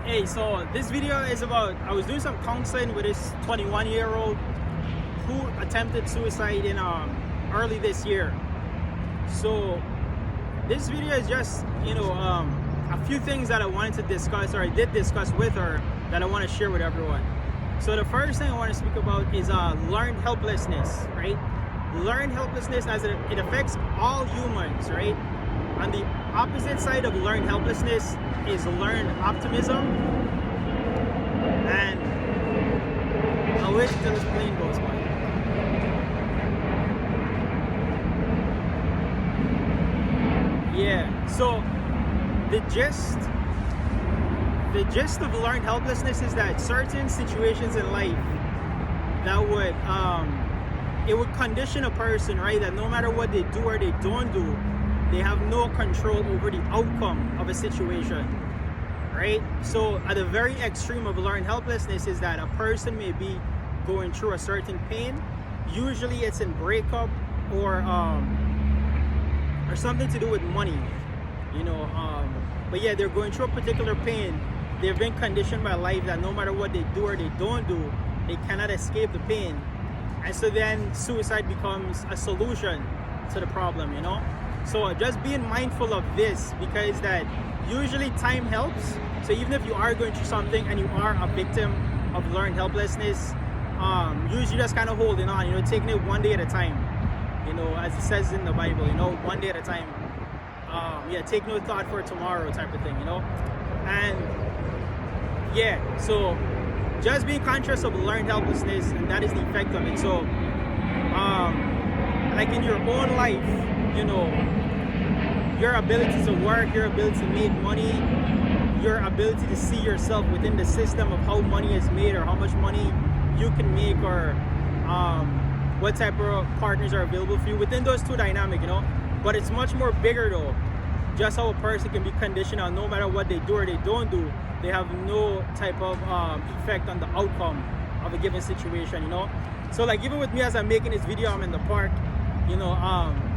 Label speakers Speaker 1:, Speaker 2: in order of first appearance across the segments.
Speaker 1: Hey, so this video is about, I was doing some counseling with this 21-year-old who attempted suicide in early this year. So this video is just, a few things that I wanted to discuss, or I did discuss with her, that I want to share with everyone. So the first thing I want to speak about is learned helplessness, right? Learned helplessness, as it affects all humans, right? On the opposite side of learned helplessness is learned optimism. And I'll wait until this plane goes by. Yeah, so the gist of learned helplessness is that certain situations in life that would it would condition a person, right? That no matter what they do or they don't do, they have no control over the outcome of a situation, right? So at the very extreme of learned helplessness is that a person may be going through a certain pain. Usually it's in breakup or something to do with money, but yeah, they're going through a particular pain. They've been conditioned by life that no matter what they do or they don't do, they cannot escape the pain. And so then suicide becomes a solution to the problem, So just being mindful of this, because that usually time helps. So even if you are going through something and you are a victim of learned helplessness, usually just kind of holding on, taking it one day at a time, as it says in the Bible, one day at a time. Take no thought for tomorrow type of thing, And yeah, so just being conscious of learned helplessness, and that is the effect of it. So like in your own life, your ability to work, your ability to make money, your ability to see yourself within the system of how money is made or how much money you can make, or what type of partners are available for you within those two dynamics, But it's much more bigger though. Just how a person can be conditioned on no matter what they do or they don't do, they have no type of effect on the outcome of a given situation, So like even with me, as I'm making this video, I'm in the park,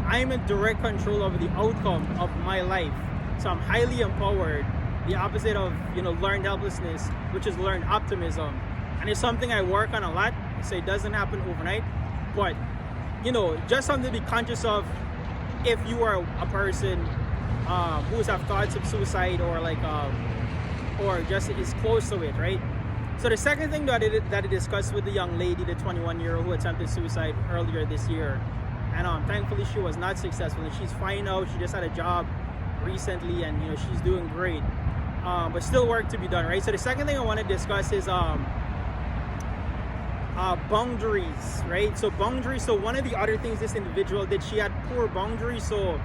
Speaker 1: I'm in direct control over the outcome of my life. So I'm highly empowered, the opposite of, learned helplessness, which is learned optimism. And it's something I work on a lot, so it doesn't happen overnight. But, just something to be conscious of if you are a person who have thoughts of suicide, or like, or just is close to it, right? So the second thing that I discussed with the young lady, the 21-year-old who attempted suicide earlier this year, and thankfully she was not successful, and she's fine now. She just had a job recently, and she's doing great, but still work to be done, right? So the second thing I want to discuss is boundaries, right? So boundaries. So one of the other things this individual did, she had poor boundaries. So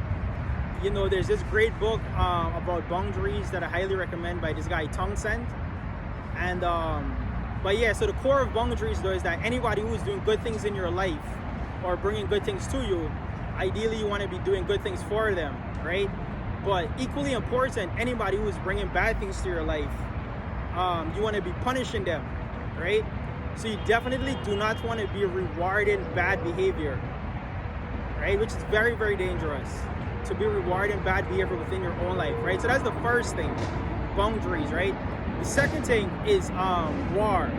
Speaker 1: there's this great book about boundaries that I highly recommend by this guy Townsend. And but yeah, so the core of boundaries though is that anybody who's doing good things in your life or bringing good things to you, ideally you want to be doing good things for them, right? But equally important, anybody who's bringing bad things to your life, you want to be punishing them, right? So you definitely do not want to be rewarding bad behavior, right? Which is very, very dangerous, to be rewarding bad behavior within your own life, right? So that's the first thing, boundaries, right? The second thing is war,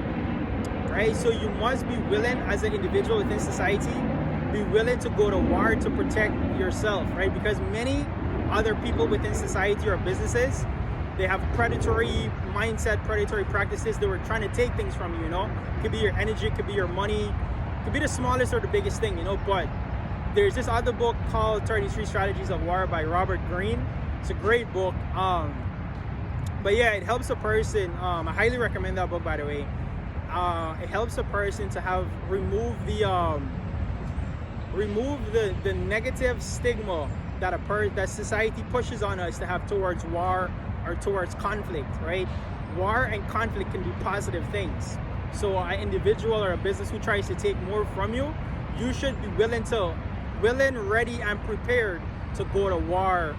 Speaker 1: right? So you must be willing, as an individual within society, be willing to go to war to protect yourself, right? Because many other people within society or businesses, they have predatory mindset, predatory practices. They were trying to take things from you, It could be your energy, it could be your money, it could be the smallest or the biggest thing, But there's this other book called 33 Strategies of War by Robert Greene. It's a great book. But yeah, it helps a person. I highly recommend that book, by the way. It helps a person to have remove the negative stigma that society pushes on us to have towards war or towards conflict, right? War and conflict can be positive things. So an individual or a business who tries to take more from you, you should be willing, ready, and prepared to go to war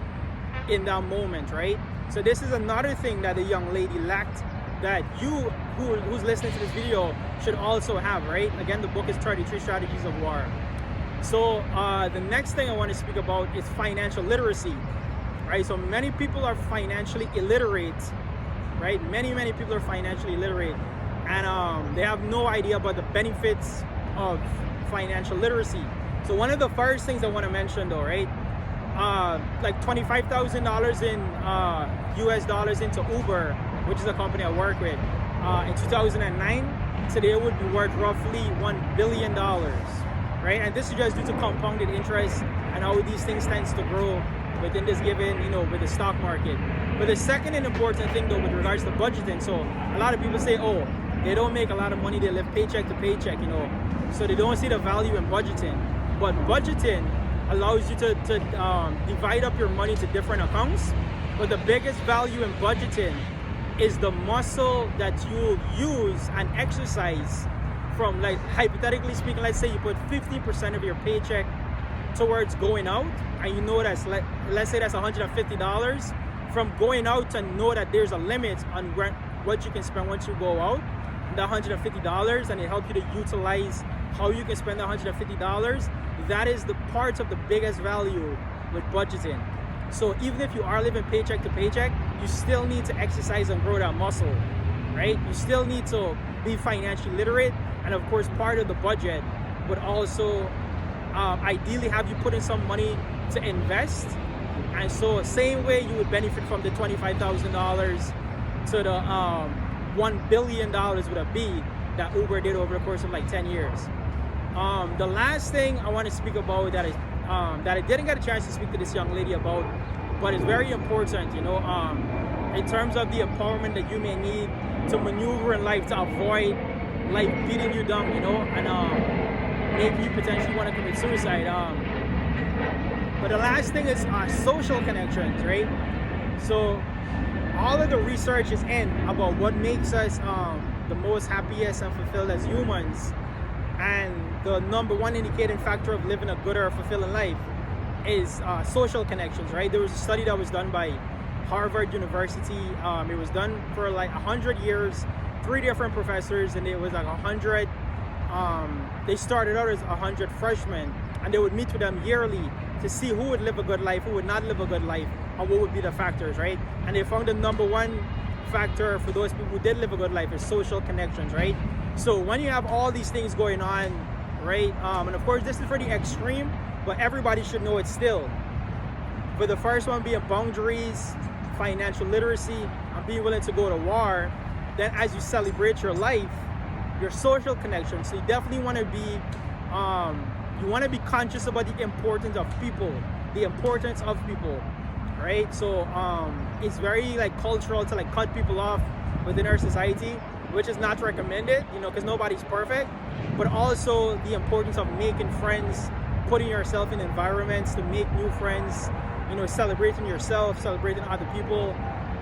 Speaker 1: in that moment, right? So this is another thing that the young lady lacked, that you who's listening to this video should also have, right? Again, the book is 33 Strategies of War. So the next thing I want to speak about is financial literacy, right? So many people are financially illiterate right? Many people are financially illiterate, and they have no idea about the benefits of financial literacy. So one of the first things I want to mention though, right? Like $25,000 in US dollars into Uber, which is a company I work with, in 2009, today it would be worth roughly $1 billion, right? And this is just due to compounded interest and how these things tends to grow within this given, with the stock market. But the second and important thing though with regards to budgeting, so a lot of people say, oh, they don't make a lot of money, they live paycheck to paycheck, so they don't see the value in budgeting. But budgeting allows you to divide up your money to different accounts. But the biggest value in budgeting is the muscle that you use and exercise from, like, hypothetically speaking, let's say you put 50% of your paycheck towards going out, and you know that's, let's say that's $150. From going out to know that there's a limit on what you can spend once you go out, the $150, and it helps you to utilize how you can spend the $150. That is the part of the biggest value with budgeting. So even if you are living paycheck to paycheck, you still need to exercise and grow that muscle, right? You still need to be financially literate, and of course part of the budget would also ideally have you put in some money to invest. And so same way you would benefit from the $25,000 to the $1 billion with a B that Uber did over the course of like 10 years. The last thing I want to speak about that I didn't get a chance to speak to this young lady about, but it's very important, in terms of the empowerment that you may need to maneuver in life to avoid life beating you down, and make you potentially want to commit suicide. But the last thing is social connections, right? So all of the research is in about what makes us the most happiest and fulfilled as humans. And the number one indicating factor of living a good or fulfilling life is social connections, right? There was a study that was done by Harvard University. It was done for like 100 years, 3 different professors, and it was like 100. They started out as 100 freshmen, and they would meet with them yearly to see who would live a good life, who would not live a good life, and what would be the factors, right? And they found the number one factor for those people who did live a good life is social connections, right? So when you have all these things going on, right? And of course, this is for the extreme, but everybody should know it still. But the first one being boundaries, financial literacy, and being willing to go to war. Then as you celebrate your life, your social connections, so you definitely want to be conscious about the importance of people, right? So it's very like cultural to like cut people off within our society, which is not recommended, because nobody's perfect. But also the importance of making friends, putting yourself in environments to make new friends, celebrating yourself, celebrating other people,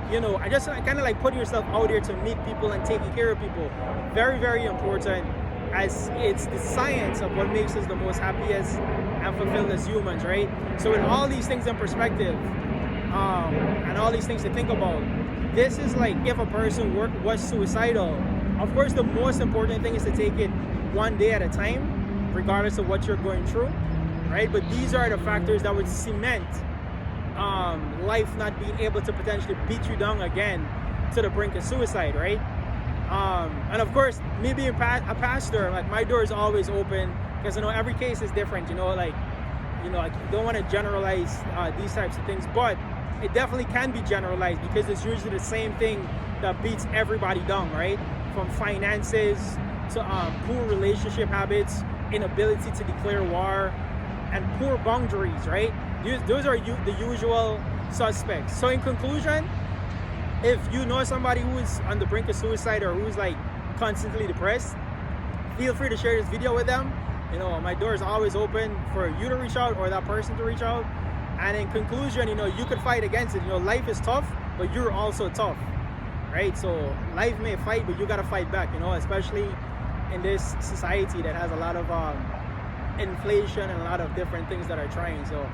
Speaker 1: and just kind of like putting yourself out there to meet people and taking care of people. Very, very important, as it's the science of what makes us the most happiest and fulfilled as humans, right? So with all these things in perspective, and all these things to think about, this is like if a person was suicidal. Of course, the most important thing is to take it one day at a time, regardless of what you're going through, right? But these are the factors that would cement life not being able to potentially beat you down again to the brink of suicide, right? And of course, me being a pastor, like my door is always open, because every case is different. I don't want to generalize these types of things, but it definitely can be generalized, because it's usually the same thing that beats everybody down, right? From finances to poor relationship habits, inability to declare war, and poor boundaries, right? Those are the usual suspects. So in conclusion, if you know somebody who is on the brink of suicide or who's like constantly depressed, feel free to share this video with them. My door is always open for you to reach out or that person to reach out. And in conclusion, you could fight against it. Life is tough, but you're also tough, right? So life may fight, but you gotta fight back, especially in this society that has a lot of inflation and a lot of different things that are trying. So,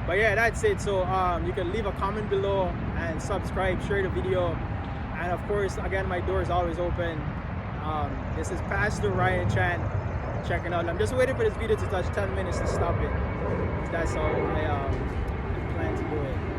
Speaker 1: but yeah, that's it. So you can leave a comment below and subscribe, share the video, and of course, again, my door is always open. This is Pastor Ryan Chan checking out. I'm just waiting for this video to touch 10 minutes to stop it. That's all I plan to do it.